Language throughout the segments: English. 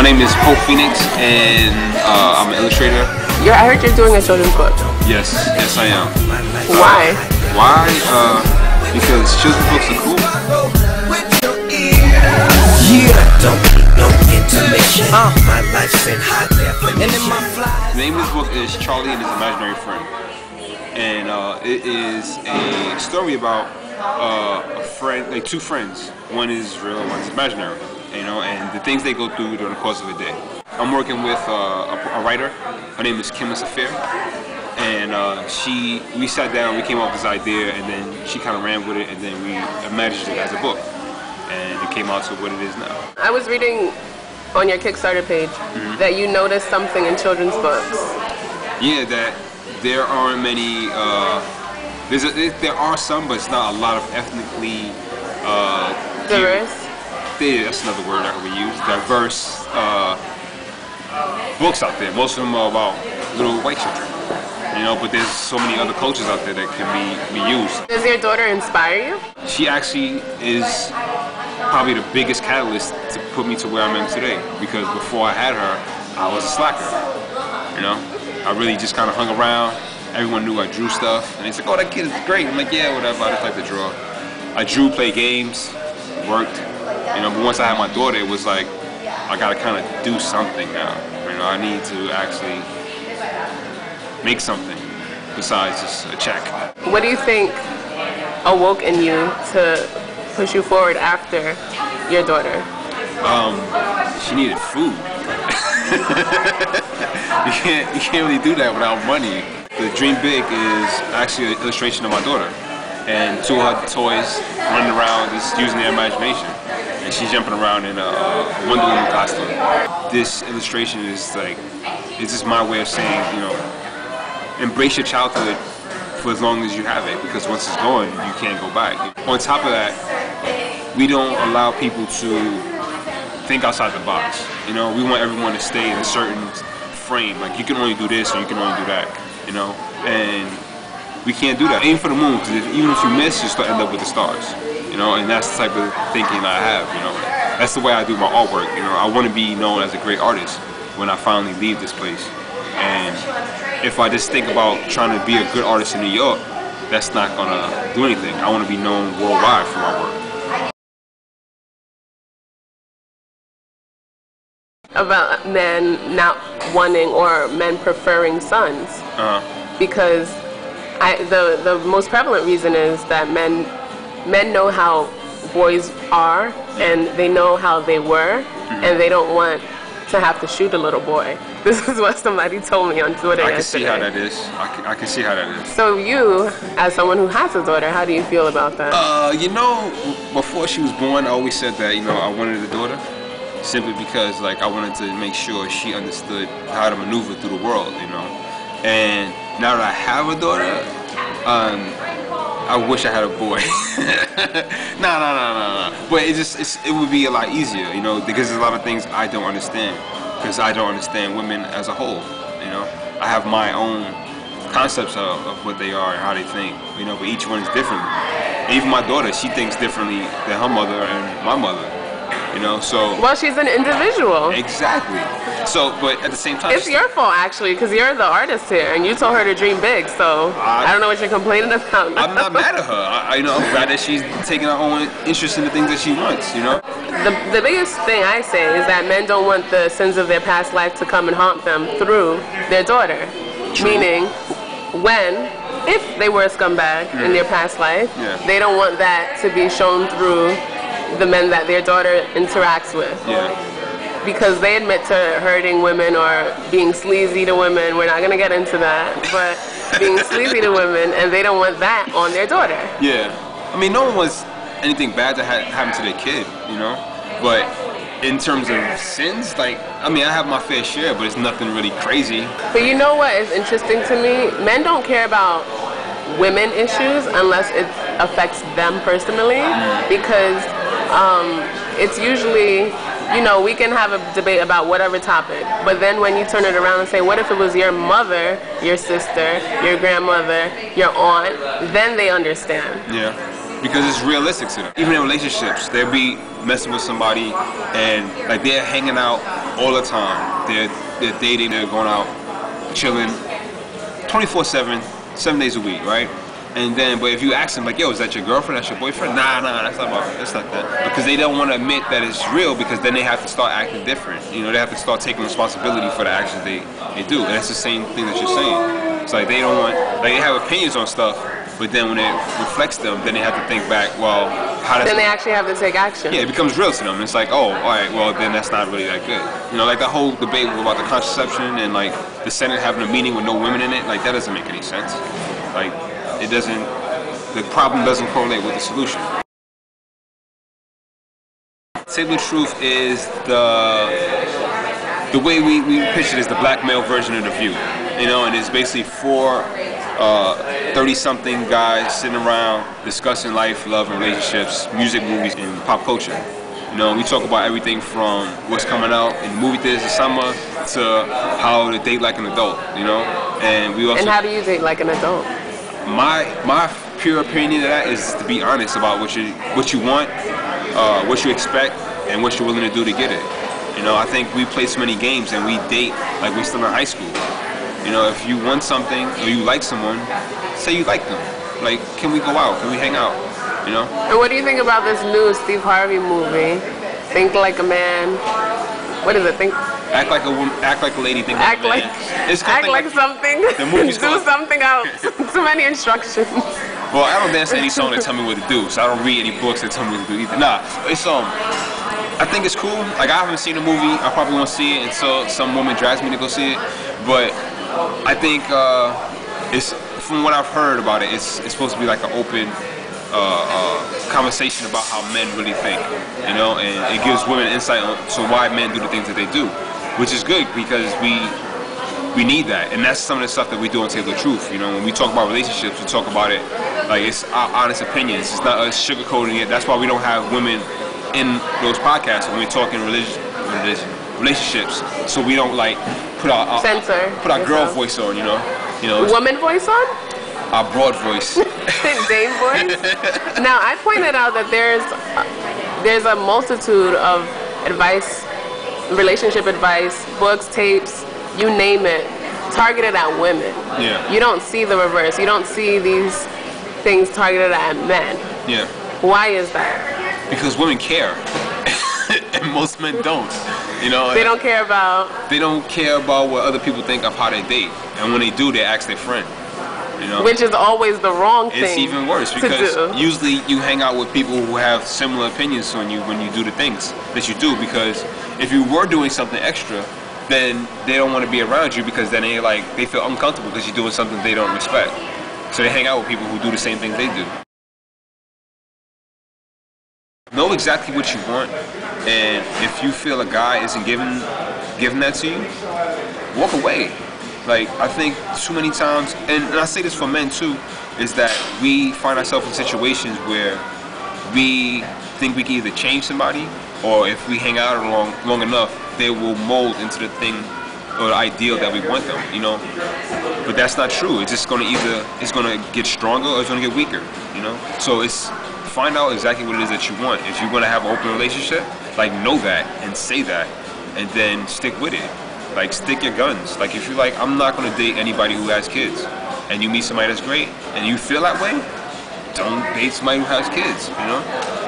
name is Hope Phoenix, and I'm an illustrator. I heard you're doing a children's book. Yes, I am. Why? Why? Because children's books are cool. The name of this book is Charlie and His Imaginary Friend, and it is a story about a friend, like two friends. One is real, one's imaginary. You know, and the things they go through during the course of a day. I'm working with a writer. Her name is Kim Safir, and we sat down, we came up with this idea, and then she kind of ran with it, and then we imagined it as a book, and it came out to what it is now. I was reading on your Kickstarter page that you noticed something in children's books. Yeah, that there aren't many. There are some, but it's not a lot of ethnically diverse. That's another word that we use. Diverse books out there. Most of them are about little white children, you know. But there's so many other cultures out there that can be used. Does your daughter inspire you? She actually is probably the biggest catalyst to put me to where I am today. Because before I had her, I was a slacker. You know, I really just kind of hung around. Everyone knew I drew stuff, and they said, "Oh, that kid is great." I'm like, "Yeah, whatever. I just like to draw." I drew, played games, worked. You know, but once I had my daughter, it was like, I gotta kind of do something now. You know, I need to actually make something besides just a check. What do you think awoke in you to push you forward after your daughter? She needed food. You can't really do that without money. The Dream Big is actually an illustration of my daughter, and two of her toys running around just using their imagination. And she's jumping around in a Wonder Woman costume. This illustration is like, it's just my way of saying, you know, embrace your childhood for as long as you have it, because once it's gone, you can't go back. On top of that, we don't allow people to think outside the box. You know, we want everyone to stay in a certain frame. Like, you can only do this or you can only do that, you know? And we can't do that. Aim for the moon, because even if you miss, you still end up with the stars. You know, and that's the type of thinking I have, you know. That's the way I do my artwork, you know. I want to be known as a great artist when I finally leave this place. And if I just think about trying to be a good artist in New York, that's not going to do anything. I want to be known worldwide for my work. About men not wanting or men preferring sons. Because the most prevalent reason is that men know how boys are, and they know how they were, and they don't want to have to shoot a little boy. This is what somebody told me on Twitter yesterday. I can see how that is. I can see how that is. So you, as someone who has a daughter, how do you feel about that? You know, before she was born, I always said that, you know, I wanted a daughter, simply because, like, I wanted to make sure she understood how to maneuver through the world, you know. And now that I have a daughter, I wish I had a boy. No. But it would be a lot easier, you know, because there's a lot of things I don't understand. Because I don't understand women as a whole, you know. I have my own concepts of what they are and how they think, you know, but each one is different. And even my daughter, she thinks differently than her mother and my mother, you know, so. Well, she's an individual. Exactly. So, but at the same time, it's your fault actually, because you're the artist here, and you told her to dream big. So I don't know what you're complaining about. I'm not mad at her. You know, I'm glad that she's taking her own interest in the things that she wants. You know. The biggest thing I say is that men don't want the sins of their past life to come and haunt them through their daughter. True. Meaning, if they were a scumbag in their past life, they don't want that to be shown through the men that their daughter interacts with. Yeah. Because they admit to hurting women or being sleazy to women. We're not going to get into that, but being sleazy to women, and they don't want that on their daughter. Yeah. I mean, no one wants anything bad to happen to their kid, you know? But in terms of sins, like, I mean, I have my fair share, but it's nothing really crazy. But you know what is interesting to me? Men don't care about women issues unless it affects them personally, because it's usually, you know, we can have a debate about whatever topic, but then when you turn it around and say, what if it was your mother, your sister, your grandmother, your aunt, then they understand. Yeah, because it's realistic to them. Even in relationships, they'll be messing with somebody and like they're hanging out all the time. They're dating, they're going out, chilling, 24/7, 7 days a week, right? And then, but if you ask them, like, yo, is that your girlfriend? That's your boyfriend? Nah, that's not that. Because they don't want to admit that it's real, because then they have to start acting different. You know, they have to start taking responsibility for the actions they do. And that's the same thing that you're saying. It's like they don't want, like, they have opinions on stuff, but then when it reflects them, then they have to think back, well, how does... Then they actually have to take action. Yeah, it becomes real to them. It's like, oh, all right, well, then that's not really that good. You know, like the whole debate about the contraception and, like, the Senate having a meeting with no women in it, like, that doesn't make any sense. Like, it doesn't, the problem doesn't correlate with the solution. Say the Truth is the way we pitch it is the black male version of The View. You know, and it's basically 4 30-something guys sitting around discussing life, love, and relationships, music, movies, and pop culture. You know, we talk about everything from what's coming out in movie theaters this summer to how to date like an adult, you know? And we also... And how do you date like an adult? My pure opinion of that is to be honest about what you want, what you expect, and what you're willing to do to get it. You know, I think we play so many games and we date like we're still in high school. You know, if you want something or you like someone, say you like them. Like, can we go out? Can we hang out? You know? And what do you think about this new Steve Harvey movie, Think Like a Man? What is it? Act like a woman, act like a lady, think like a man. Act like something. The movie's do something else. Too many instructions. Well, I don't dance to any song that tell me what to do, so I don't read any books that tell me what to do either. Nah, it's I think it's cool. Like, I haven't seen the movie. I probably won't see it until some woman drags me to go see it. But I think it's, from what I've heard about it, it's supposed to be like an open conversation about how men really think, you know, and it gives women insight to why men do the things that they do, which is good because we need that, and that's some of the stuff that we do on Tell the Truth. You know, when we talk about relationships, we talk about it like it's our honest opinions. It's not us sugarcoating it. That's why we don't have women in those podcasts when we're talking relationships, so we don't like put our girl voice on, you know. Woman voice on? Our broad voice. Dame voice. Now, I pointed out that there's a multitude of advice, relationship advice, books, tapes, you name it, targeted at women. Yeah. You don't see the reverse. You don't see these things targeted at men. Yeah. Why is that? Because women care, and most men don't. You know. They don't care about. They don't care about what other people think of how they date, and when they do, they ask their friend. You know? Which is always the wrong thing. It's even worse because usually you hang out with people who have similar opinions on you when you do the things that you do. Because if you were doing something extra, then they don't want to be around you because then they feel uncomfortable because you're doing something they don't respect. So they hang out with people who do the same things they do. Know exactly what you want, and if you feel a guy isn't giving that to you, walk away. Like, I think too many times, and I say this for men too, is that we find ourselves in situations where we think we can either change somebody, or if we hang out long enough, they will mold into the thing or the ideal that we want them, you know? But that's not true. It's just gonna it's gonna get stronger or it's gonna get weaker, you know? So find out exactly what it is that you want. If you're gonna have an open relationship, like, know that and say that, and then stick with it. Like, stick your guns. Like, if you're like, I'm not gonna date anybody who has kids, and you meet somebody that's great, and you feel that way, don't date somebody who has kids, you know?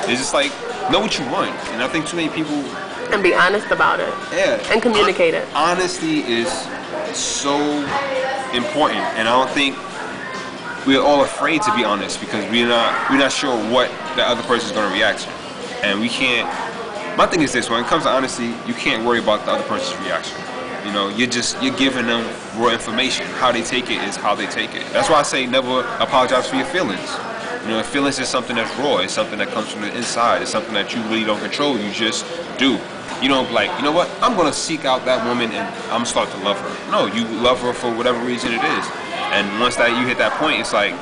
It's just like, know what you want. And I think too many people... And be honest about it. Yeah. And communicate it. Honesty is so important, and I don't think we're all afraid to be honest because we're not sure what the other person's gonna react to. And we can't... My thing is this, when it comes to honesty, you can't worry about the other person's reaction. You know, you're giving them raw information. How they take it is how they take it. That's why I say never apologize for your feelings. You know, feelings is something that's raw. It's something that comes from the inside. It's something that you really don't control. You just do. You don't like, you know what? I'm gonna seek out that woman and I'm gonna start to love her. No, you love her for whatever reason it is. And once that you hit that point, it's like,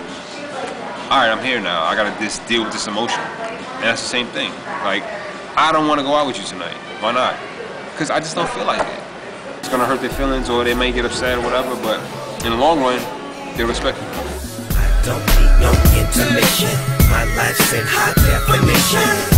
all right, I'm here now. I gotta just deal with this emotion. And that's the same thing. Like, I don't want to go out with you tonight. Why not? Because I just don't feel like it. It's gonna hurt their feelings, or they may get upset or whatever, but in the long run, they'll respect you. I don't need no intermission. My life's in high definition.